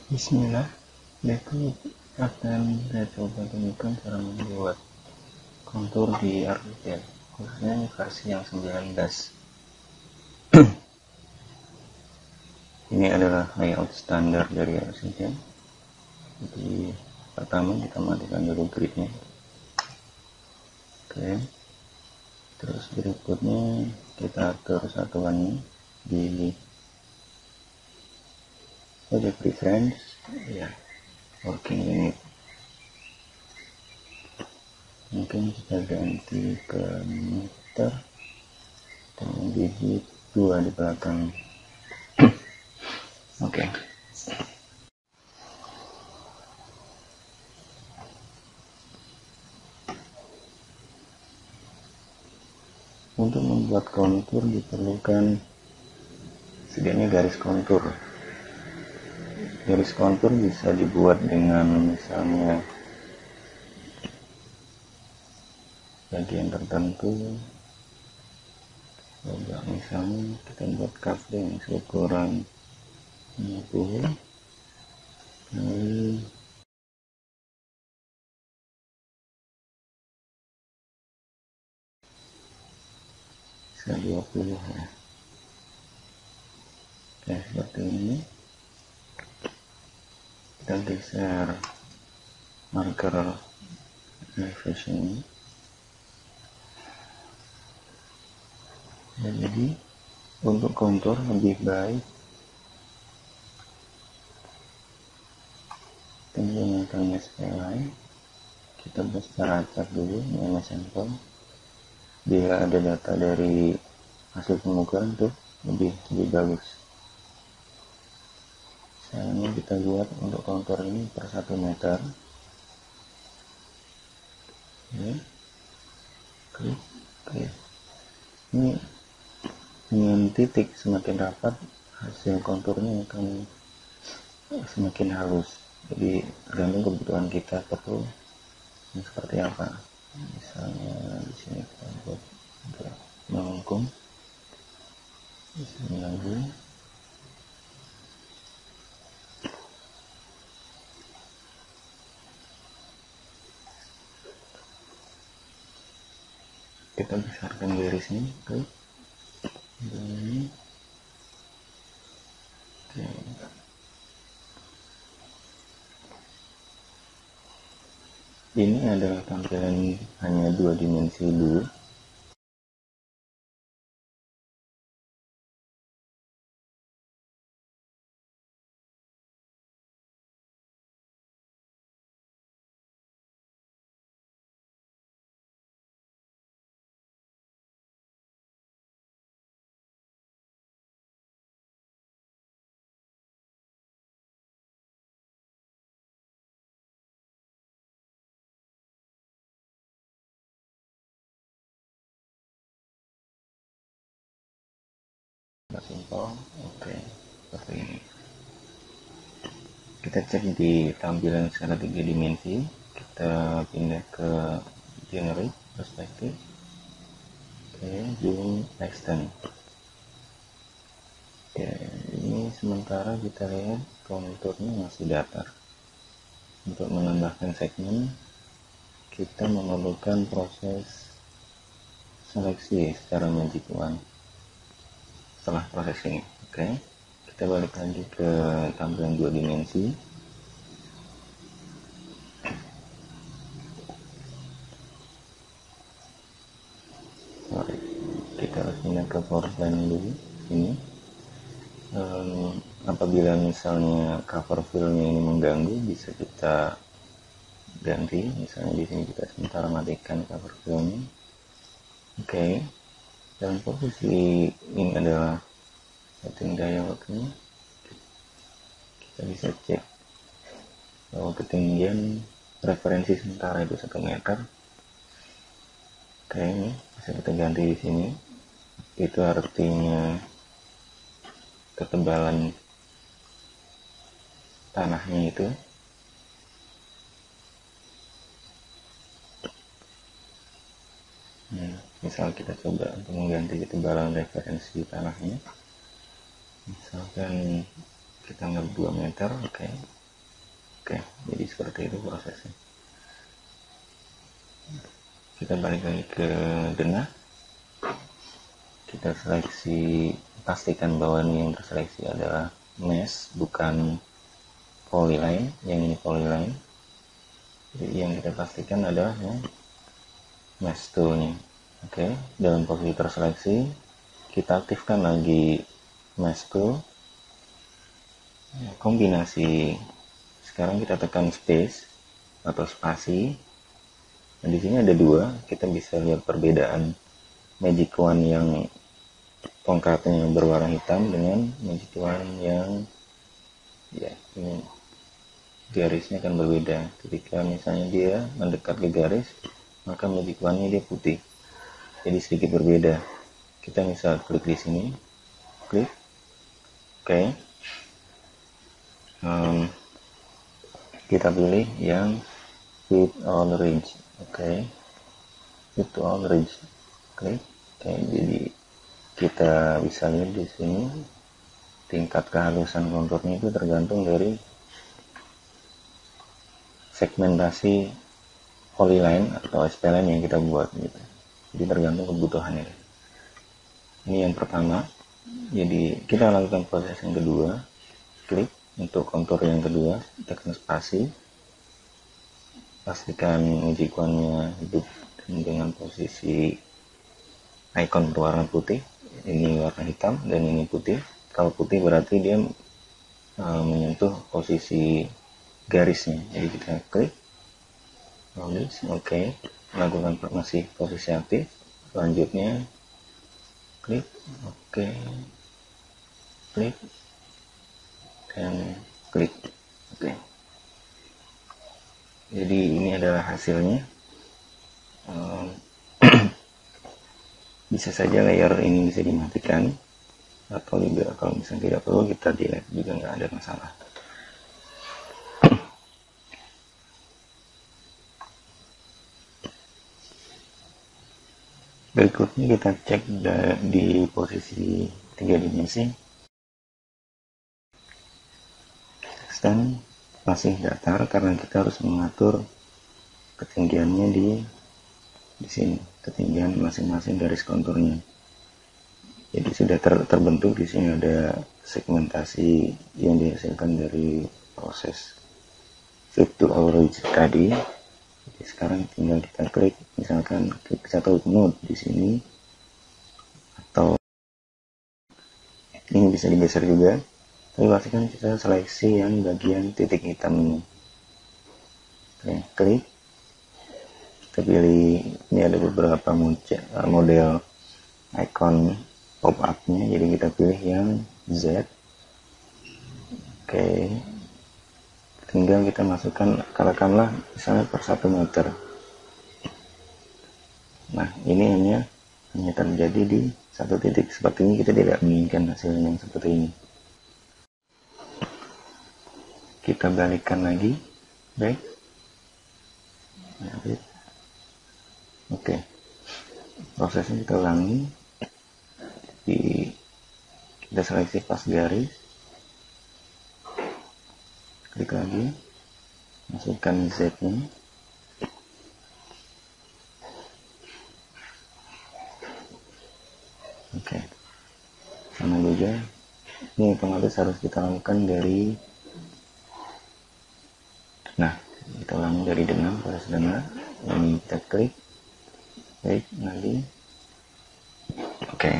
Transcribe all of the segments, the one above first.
Bismillah, berikut akan saya coba tunjukkan cara membuat kontur di ArcGIS, khususnya versi yang 19. Ini adalah layout standar dari ArcGIS. Jadi pertama kita matikan dulu gridnya. Oke. Terus berikutnya kita atur satuannya di project reference, ya, working unit. Mungkin kita ganti ke meter dan digit 2 di belakang. Oke. Untuk membuat kontur diperlukan setidaknya garis kontur. Garis kontur bisa dibuat dengan misalnya bagian tertentu. Misalnya kita buat kafe yang seukuran 50, lalu bisa 20 ya. Oke, seperti ini. Kita geser marker elevation ini. Jadi untuk kontur lebih baik kita menggunakan SPLI. Kita buat secara acak dulu dengan sampel. Bila ada data dari hasil pengukuran tuh lebih bagus. Misalnya kita buat untuk kontur ini per 1 meter. Ya. Klik. Ini dengan titik semakin rapat hasil konturnya akan semakin halus. Jadi tergantung kebutuhan kita perlu seperti apa. Misalnya di sini kita buat melengkung, bisa lagi. Kita besarkan garisnya ke ini. Oke. Ini adalah tampilan hanya 2 dimensi dulu. Simpel. Oke, seperti ini. Kita cek di tampilan secara 3 dimensi. Kita pindah ke generate perspektif. Oke, zoom extend. Oke, ini sementara kita lihat konturnya masih datar. Untuk menambahkan segmen, kita memerlukan proses seleksi secara magic wand. Setelah proses ini, oke, kita balik lagi ke tampilan 2 dimensi. Kita harus pindah ke foreground dulu ini. Apabila misalnya cover fill-nya ini mengganggu, bisa kita ganti. Misalnya di sini kita sementara matikan cover fill-nya. Oke. Dan posisi ini adalah setting dialognya. Kita bisa cek bahwa ketinggian referensi sementara itu 1 meter. Oke, ini bisa kita ganti di sini. Itu artinya ketebalan tanahnya itu. Misal kita coba untuk mengganti ketebalan referensi tanahnya. Misalkan kita ngambil 2 meter, oke. Oke, jadi seperti itu prosesnya. Kita balik lagi ke denah, kita seleksi, pastikan bahwa ini yang terseleksi adalah mesh bukan polyline, yang ini polyline. Jadi yang kita pastikan adalah yang mesh toolnya. Oke, dalam posisi terseleksi kita aktifkan lagi mesh tool, kombinasi. Sekarang kita tekan space atau spasi. Nah, di sini ada dua, kita bisa lihat perbedaan magic wand yang tongkatnya yang berwarna hitam dengan magic wand yang ya ini garisnya akan berbeda. Ketika misalnya dia mendekat ke garis, maka magic wandnya dia putih, jadi sedikit berbeda. Kita bisa klik di sini, klik, oke. Kita pilih yang fit all range, oke. Fit all range, klik, oke. Jadi kita bisa lihat di sini tingkat kehalusan konturnya itu tergantung dari segmentasi polyline atau spline yang kita buat gitu. Jadi tergantung kebutuhannya. Ini yang pertama. Jadi kita lakukan proses yang kedua, klik untuk kontur yang kedua, tekan spasi, pastikan magic wand-nya hidup dengan posisi icon berwarna putih. Ini warna hitam dan ini putih. Kalau putih berarti dia menyentuh posisi garisnya. Jadi kita klik, oke. Lakukan masih posisi aktif. Selanjutnya klik, oke. Klik dan klik, oke. Jadi ini adalah hasilnya. Bisa saja layer ini bisa dimatikan, atau juga kalau misalnya tidak perlu kita delete juga nggak ada masalah. Berikutnya kita cek di posisi 3 dimensi. Stand masih datar karena kita harus mengatur ketinggiannya di sini, ketinggian masing-masing garis konturnya. Jadi sudah terbentuk di sini ada segmentasi yang dihasilkan dari proses flip to all range tadi. Jadi sekarang tinggal kita klik, misalkan klik satu node di sini, atau ini bisa digeser juga. Tapi pastikan kita seleksi yang bagian titik hitam ini. Oke, klik. Kita pilih, ini ada beberapa model icon pop up-nya, jadi kita pilih yang Z. Oke. Tinggal kita masukkan, katakanlah misalnya per 1 meter. Nah, ini hanya terjadi di satu titik. Seperti ini kita tidak menginginkan hasilnya yang seperti ini. Kita balikkan lagi, baik. Oke, prosesnya kita ulangi. Kita seleksi pas garis, klik lagi, masukkan Z-nya. Oke, sama juga. Ini otomatis harus kita lakukan dari, nah kita ulangi dari denah, proses denah. Ini kita klik, baik, lagi. Oke,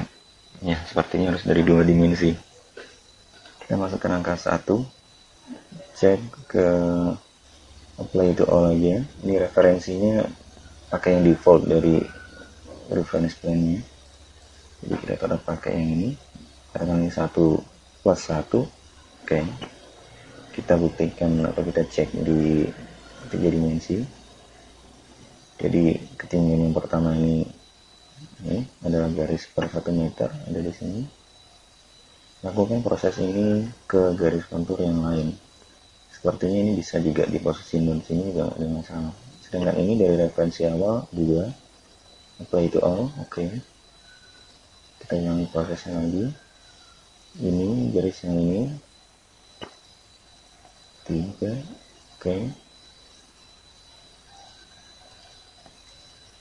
ya sepertinya harus dari 2 dimensi. Kita masukkan angka 1, cek ke apply to all aja. Ini referensinya pakai yang default dari reference plane-nya. Jadi kita taruh pakai yang ini, karena ini 1 plus 1. Oke, kita buktikan atau kita cek di 3 dimensi. Jadi ketinggian yang pertama ini adalah garis per 1 meter, ada di sini. Lakukan proses ini ke garis kontur yang lain. Sepertinya ini bisa juga di posisi node sini juga ada masalah. Sedangkan ini dari referensi awal juga apply to all. Oke. Kita ulangi prosesnya lagi. Ini garis yang ini 3, Oke,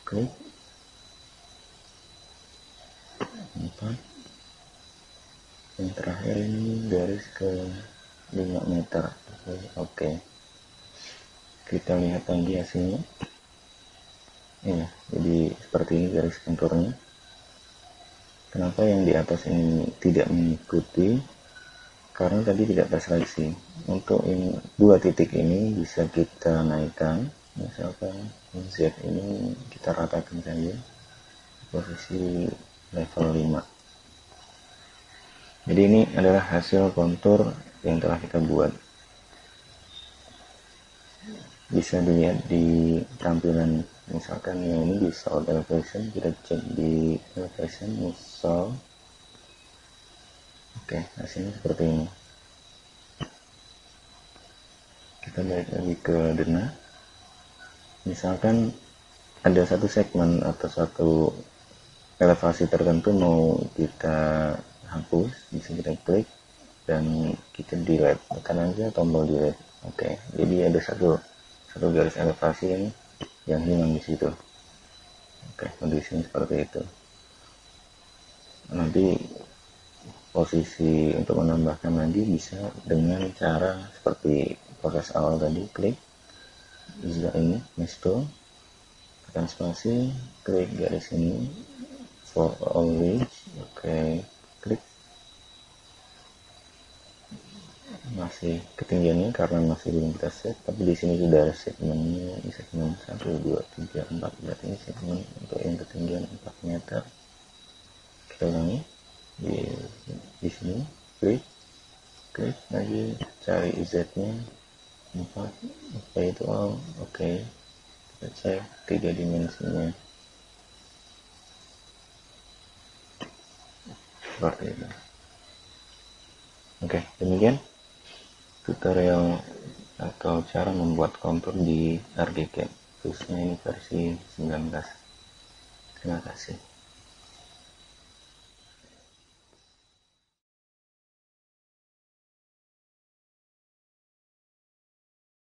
klik 4. Yang terakhir ini garis ke 5 meter. Oke. Kita lihat lagi hasilnya. Ya, jadi seperti ini garis konturnya. Kenapa yang di atas ini tidak mengikuti? Karena tadi tidak terseleksi. Untuk ini, 2 titik ini bisa kita naikkan. Misalkan Z ini kita ratakan saja posisi level 5. Jadi ini adalah hasil kontur yang telah kita buat. Bisa dilihat di tampilan, misalkan yang ini di solve elevation, kita cek di elevation solve. Oke, hasilnya seperti ini. Kita balik lagi ke denah. Misalkan ada satu segmen atau satu elevasi tertentu mau kita hapus, bisa kita klik dan kita delete, tekan aja tombol delete. Oke, jadi ada satu garis elevasi yang hilang di situ. Oke, kondisinya seperti itu. Nanti posisi untuk menambahkan lagi bisa dengan cara seperti proses awal tadi, klik ini mesh tool, tekan spasi, klik garis ini for all edge. Oke, klik. Masih ketinggiannya karena masih belum kita set, tapi di sini sudah ada segmennya, di segmen 1, 2, 3, 4. Berarti ini segmen untuk yang ketinggian 4 meter. Kita ulangi di sini, klik lagi, cari Z nya 4. Oke, itu all. Oke, kita cek 3 dimensinya seperti itu. Oke, demikian tutorial atau cara membuat kontur di ArchiCAD, khususnya ini versi 19. Terima kasih.